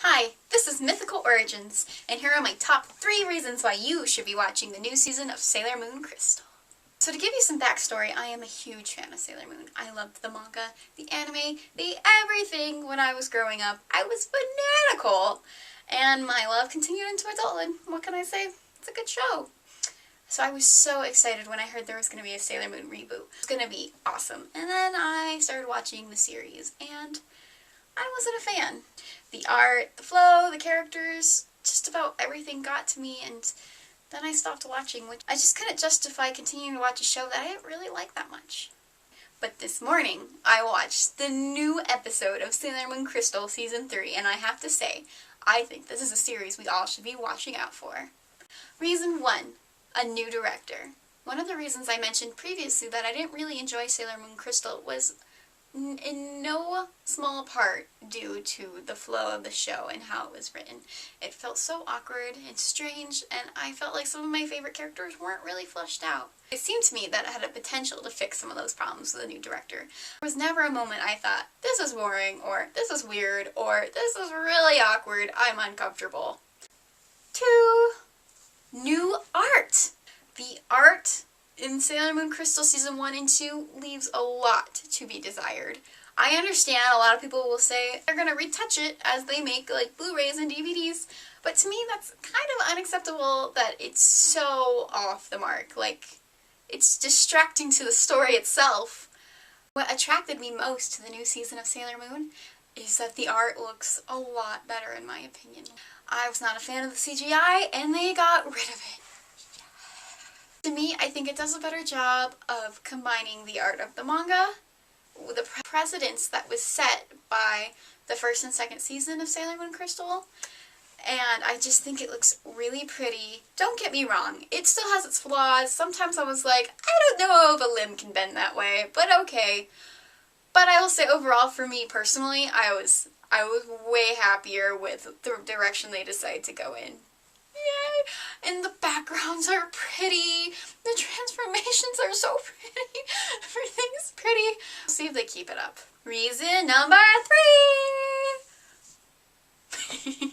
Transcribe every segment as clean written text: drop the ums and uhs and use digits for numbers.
Hi, this is Mythical Origins, and here are my top 3 reasons why you should be watching the new season of Sailor Moon Crystal. So to give you some backstory, I am a huge fan of Sailor Moon. I loved the manga, the anime, the everything when I was growing up. I was fanatical! And my love continued into adulthood. What can I say? It's a good show. So I was so excited when I heard there was going to be a Sailor Moon reboot. It was going to be awesome. And then I started watching the series, and I wasn't a fan. The art, the flow, the characters, just about everything got to me, and then I stopped watching, which I just couldn't justify continuing to watch a show that I didn't really like that much. But this morning, I watched the new episode of Sailor Moon Crystal Season 3, and I have to say, I think this is a series we all should be watching out for. Reason 1, a new director. One of the reasons I mentioned previously that I didn't really enjoy Sailor Moon Crystal was in no small part due to the flow of the show and how it was written. It felt so awkward and strange, and I felt like some of my favorite characters weren't really fleshed out. It seemed to me that it had a potential to fix some of those problems with a new director. There was never a moment I thought, this is boring, or this is weird, or this is really awkward, I'm uncomfortable. 2. New art. The art in Sailor Moon Crystal Season 1 and 2 leaves a lot to be desired. I understand a lot of people will say they're going to retouch it as they make like Blu-rays and DVDs, but to me that's kind of unacceptable that it's so off the mark. Like, it's distracting to the story itself. What attracted me most to the new season of Sailor Moon is that the art looks a lot better in my opinion. I was not a fan of the CGI and they got rid of it. To me, I think it does a better job of combining the art of the manga with the precedents that was set by the first and second season of Sailor Moon Crystal, and I just think it looks really pretty. Don't get me wrong, it still has its flaws. Sometimes I was like, I don't know if a limb can bend that way, but okay. But I will say overall, for me personally, I was way happier with the direction they decided to go in. Yay! And the backgrounds are pretty. The transformations are so pretty. Everything's pretty. See if they keep it up. Reason number 3!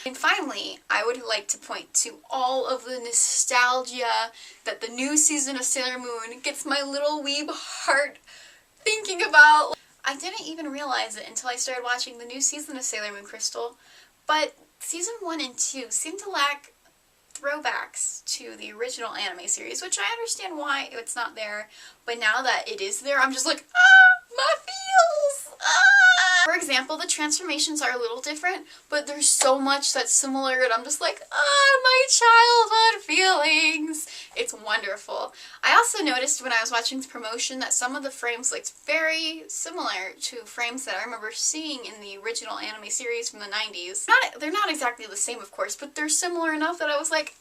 And finally, I would like to point to all of the nostalgia that the new season of Sailor Moon gets my little weeb heart thinking about. I didn't even realize it until I started watching the new season of Sailor Moon Crystal, but Season 1 and 2 seem to lack throwbacks to the original anime series, which I understand why it's not there, but now that it is there, I'm just like, ah, my feels! Ah! For example, the transformations are a little different, but there's so much that's similar, and I'm just like, ah, my childhood feelings! It's wonderful. I also noticed when I was watching the promotion that some of the frames looked very similar to frames that I remember seeing in the original anime series from the 90s. They're not exactly the same, of course, but they're similar enough that I was like,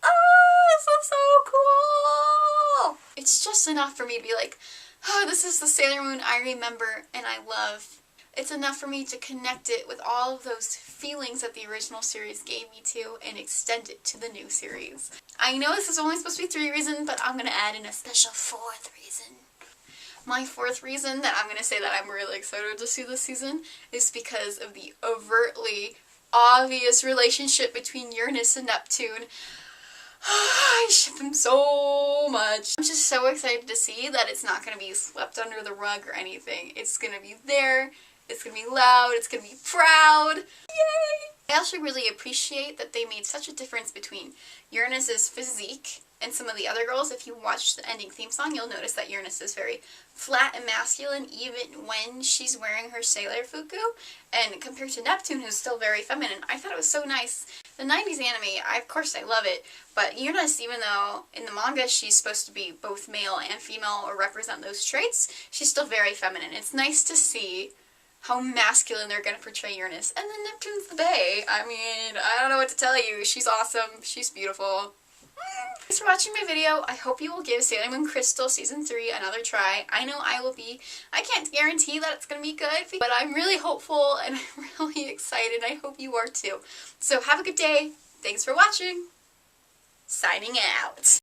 oh, this is so cool! It's just enough for me to be like, oh, this is the Sailor Moon I remember and I love. It's enough for me to connect it with all of those feelings that the original series gave me to and extend it to the new series. I know this is only supposed to be 3 reasons, but I'm going to add in a special 4th reason. My 4th reason that I'm going to say that I'm really excited to see this season is because of the overtly obvious relationship between Uranus and Neptune. I ship them so much. I'm just so excited to see that it's not going to be swept under the rug or anything. It's going to be there. It's going to be loud, it's going to be proud. Yay! I also really appreciate that they made such a difference between Uranus's physique and some of the other girls. If you watch the ending theme song, you'll notice that Uranus is very flat and masculine even when she's wearing her sailor fuku, and compared to Neptune, who's still very feminine. I thought it was so nice. The 90s anime, of course I love it, but Uranus, even though in the manga she's supposed to be both male and female or represent those traits, she's still very feminine. It's nice to see how masculine they're going to portray Uranus. And then Neptune's the bae. I mean, I don't know what to tell you. She's awesome. She's beautiful. Thanks for watching my video. I hope you will give Sailor Moon Crystal Season 3 another try. I know I will be. I can't guarantee that it's going to be good, but I'm really hopeful and I'm really excited. I hope you are too. So have a good day. Thanks for watching. Signing out.